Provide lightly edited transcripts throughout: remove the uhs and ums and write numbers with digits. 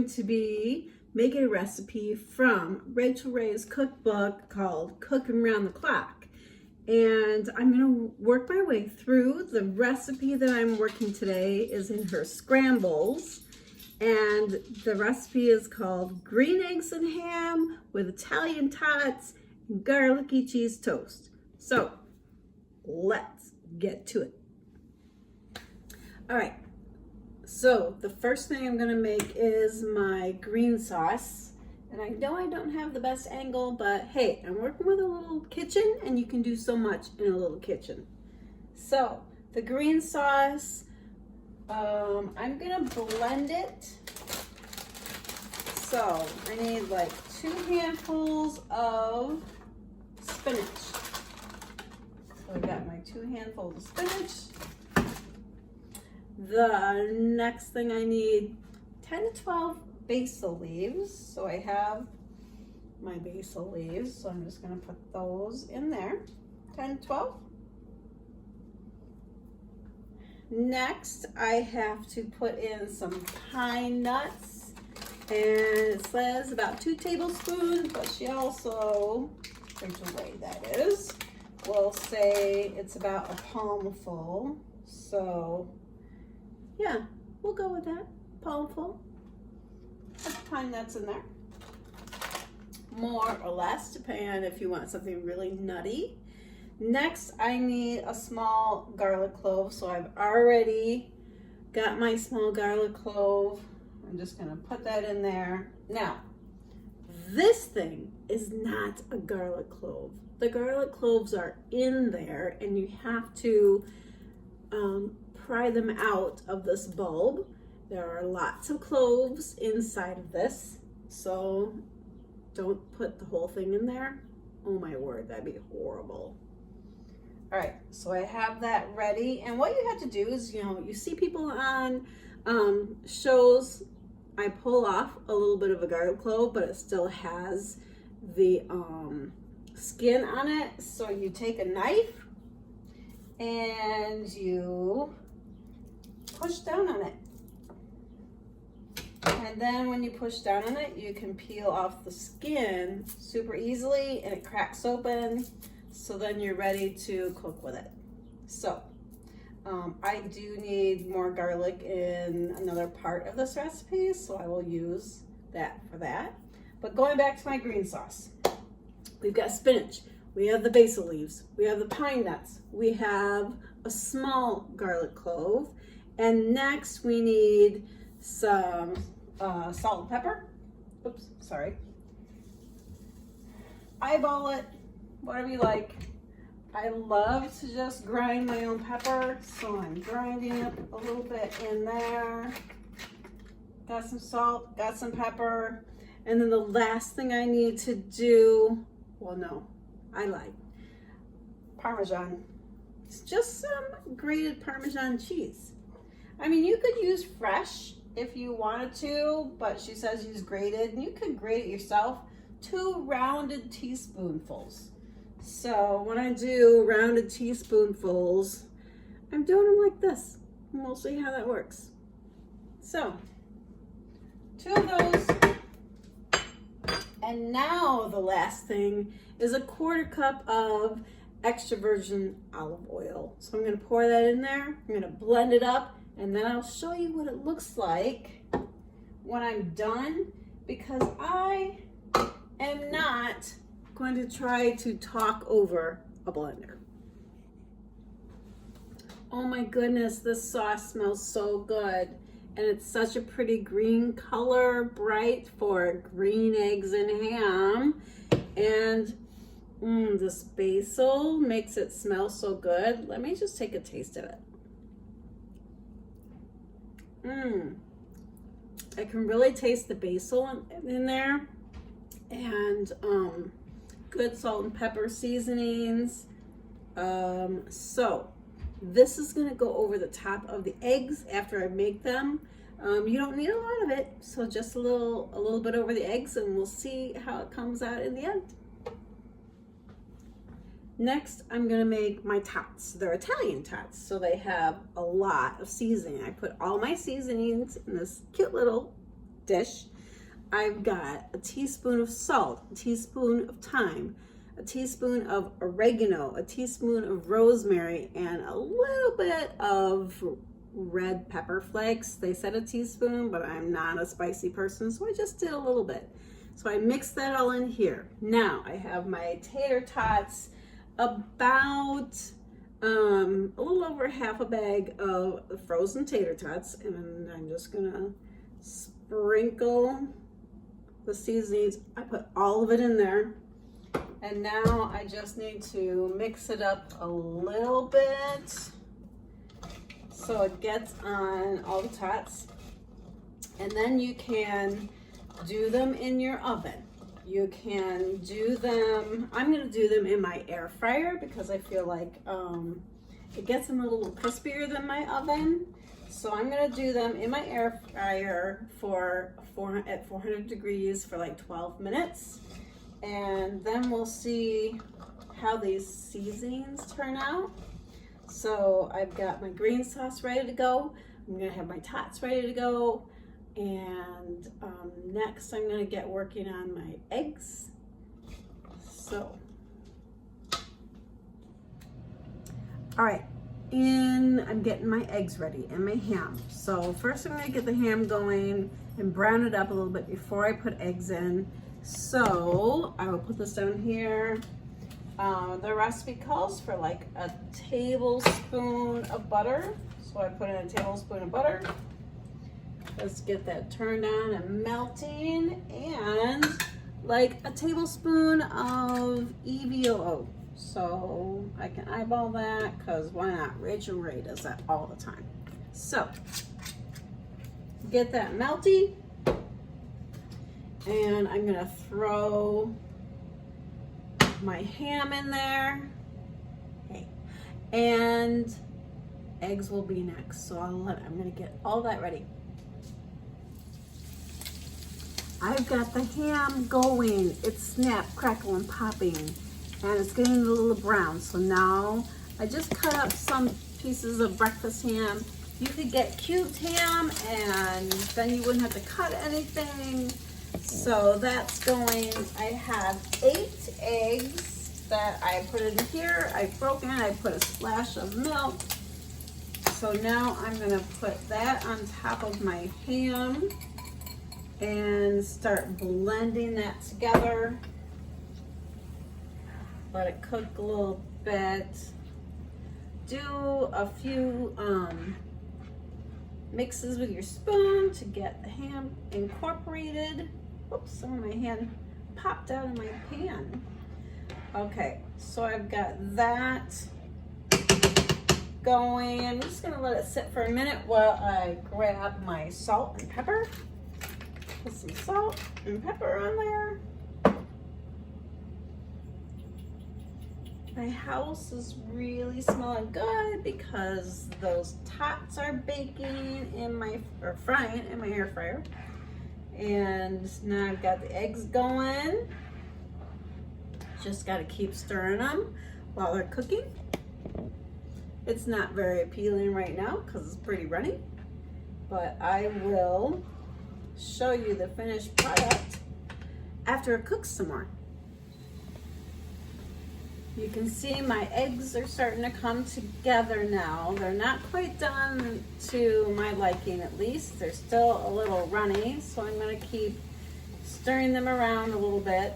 going to be making a recipe from Rachel Ray's cookbook called Cooking Around the Clock. And I'm going to work my way through. The recipe that I'm working today is in her scrambles. And the recipe is called green eggs and ham with Italian tots and garlicky cheese toast. So let's get to it. All right. So the first thing I'm gonna make is my green sauce. And I know I don't have the best angle, but hey, I'm working with a little kitchen and you can do so much in a little kitchen. So the green sauce, I'm gonna blend it. So I need like 2 handfuls of spinach. So I've got my 2 handfuls of spinach. The next thing I need 10 to 12 basil leaves. So I have my basil leaves. So I'm just going to put those in there. 10 to 12. Next, I have to put in some pine nuts. And it says about 2 tablespoons, but she also, Rachel Ray that is, will say it's about a palmful. So yeah, we'll go with that. Palmful. Put pine nuts in there. More or less, depending on if you want something really nutty. Next, I need a small garlic clove. So I've already got my small garlic clove. I'm just gonna put that in there. Now, this thing is not a garlic clove. The garlic cloves are in there and you have to pry them out of this bulb. There are lots of cloves inside of this, so don't put the whole thing in there. Oh my word, that'd be horrible. All right, so I have that ready, and what you have to do is, you see people on shows, I pull off a little bit of a garlic clove, but it still has the skin on it. So you take a knife and you push down on it. And then when you push down on it, you can peel off the skin super easily and it cracks open. So then you're ready to cook with it. So I do need more garlic in another part of this recipe, so I will use that for that. But going back to my green sauce, we've got spinach, we have the basil leaves, we have the pine nuts, we have a small garlic clove, and next we need some salt and pepper. Oops, sorry. Eyeball it, whatever you like. I love to just grind my own pepper, so I'm grinding it a little bit in there. Got some salt, got some pepper, and then the last thing I need to do, well no, I like Parmesan. It's just some grated Parmesan cheese. I mean, you could use fresh if you wanted to, but she says use grated, and you could grate it yourself. 2 rounded teaspoonfuls. So when I do rounded teaspoonfuls, I'm doing them like this, and we'll see how that works. So 2 of those, and now the last thing is a 1/4 cup of extra virgin olive oil. So I'm going to pour that in there, I'm going to blend it up, and then I'll show you what it looks like when I'm done, because I am not going to try to talk over a blender. Oh my goodness, this sauce smells so good. And it's such a pretty green color, bright for green eggs and ham. And this basil makes it smell so good. Let me just take a taste of it. I can really taste the basil in there. And good salt and pepper seasonings. So this is going to go over the top of the eggs after I make them. You don't need a lot of it, so just a little bit over the eggs, and we'll see how it comes out in the end. Next, I'm going to make my tots. They're Italian tots, so they have a lot of seasoning. I put all my seasonings in this cute little dish. I've got a teaspoon of salt, a teaspoon of thyme, a teaspoon of oregano, a teaspoon of rosemary, and a little bit of red pepper flakes. They said a teaspoon, but I'm not a spicy person, so I just did a little bit. So I mixed that all in here. Now I have my tater tots, about a little over half a bag of frozen tater tots, and I'm just gonna sprinkle the seasonings. I put all of it in there, and now I just need to mix it up a little bit so it gets on all the tots. And then you can do them in your oven. You can do them, I'm gonna do them in my air fryer because I feel like it gets them a little crispier than my oven. So I'm gonna do them in my air fryer at 400 degrees for like 12 minutes. And then we'll see how these seasonings turn out. So I've got my green sauce ready to go. I'm gonna have my tots ready to go. And next I'm gonna get working on my eggs. So, all right, and I'm getting my eggs ready and my ham. So first I'm gonna get the ham going and brown it up a little bit before I put eggs in. So I will put this down here. The recipe calls for like a tablespoon of butter. So I put in a tablespoon of butter. Let's get that turned on and melting, and like a tablespoon of EVOO. So I can eyeball that because why not? Rachel Ray does that all the time. So get that melty, and I'm gonna throw my ham in there. Okay. And eggs will be next. So I'm gonna get all that ready. I've got the ham going. It's snap, crackle, and popping, and it's getting a little brown. So now I just cut up some pieces of breakfast ham. You could get cubed ham, and then you wouldn't have to cut anything. So that's going. I have 8 eggs that I put in here. I've broken it. I put a splash of milk. So now I'm gonna put that on top of my ham and start blending that together. Let it cook a little bit. Do a few mixes with your spoon to get the ham incorporated. Oops, some of my hand popped out of my pan. Okay, so I've got that going. I'm just gonna let it sit for a minute while I grab my salt and pepper. Put some salt and pepper on there. My house is really smelling good because those tots are baking or frying in my air fryer. And now I've got the eggs going. Just got to keep stirring them while they're cooking. It's not very appealing right now because it's pretty runny, but I will show you the finished product after it cooks some more. You can see my eggs are starting to come together now. They're not quite done to my liking, at least. They're still a little runny, so I'm going to keep stirring them around a little bit.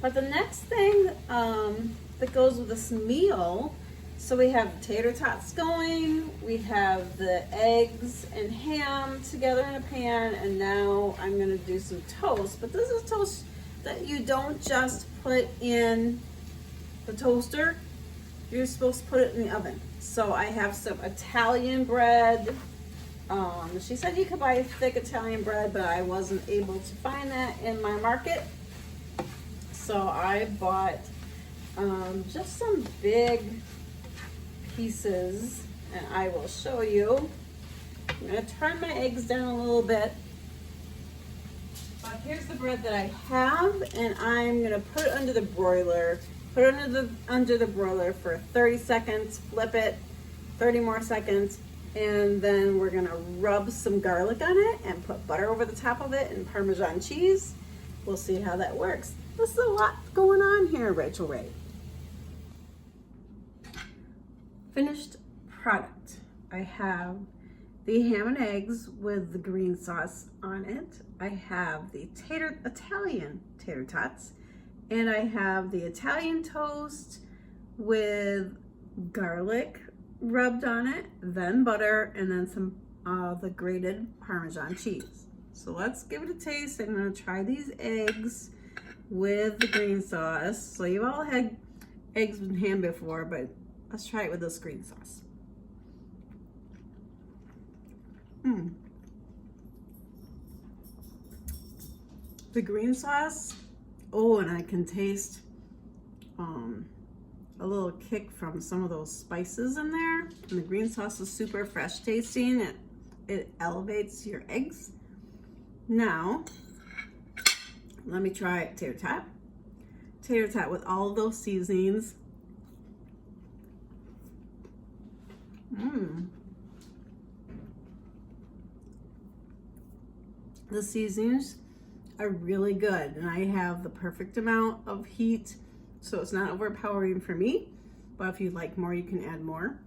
But the next thing that goes with this meal, so we have tater tots going, we have the eggs and ham together in a pan, and now I'm going to do some toast. But this is toast that you don't just put in the toaster, you're supposed to put it in the oven. So I have some Italian bread. She said you could buy thick Italian bread, but I wasn't able to find that in my market. So I bought just some big pieces, and I will show you. I'm going to turn my eggs down a little bit. But here's the bread that I have, and I'm going to put it under the broiler. Put it under the broiler for 30 seconds, flip it, 30 more seconds, and then we're gonna rub some garlic on it and put butter over the top of it and Parmesan cheese. we'll see how that works. There's a lot going on here, Rachel Ray. Finished product. I have the ham and eggs with the green sauce on it. I have the Italian tater tots, and I have the Italian toast with garlic rubbed on it, then butter, and then some the grated Parmesan cheese. So let's give it a taste. I'm gonna try these eggs with the green sauce. So you've all had eggs with ham before, but let's try it with this green sauce. The green sauce, oh, and I can taste a little kick from some of those spices in there. And the green sauce is super fresh tasting. It elevates your eggs. Now, let me try tater tot. Tater tot with all of those seasonings. The seasonings are really good, and I have the perfect amount of heat, so it's not overpowering for me, but if you like more, you can add more.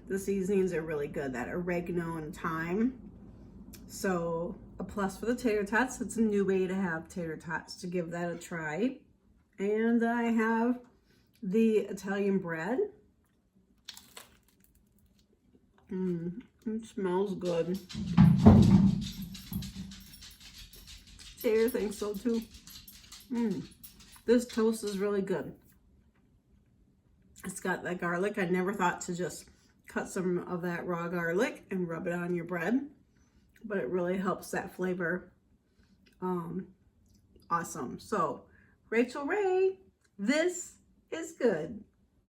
The seasonings are really good, that oregano and thyme. So a plus for the tater tots. It's a new way to have tater tots, to give that a try. And I have the Italian bread. It smells good. Tater thinks so too. This toast is really good. It's got that garlic. I never thought to just cut some of that raw garlic and rub it on your bread, but it really helps that flavor. Awesome. So, Rachel Ray, this is good.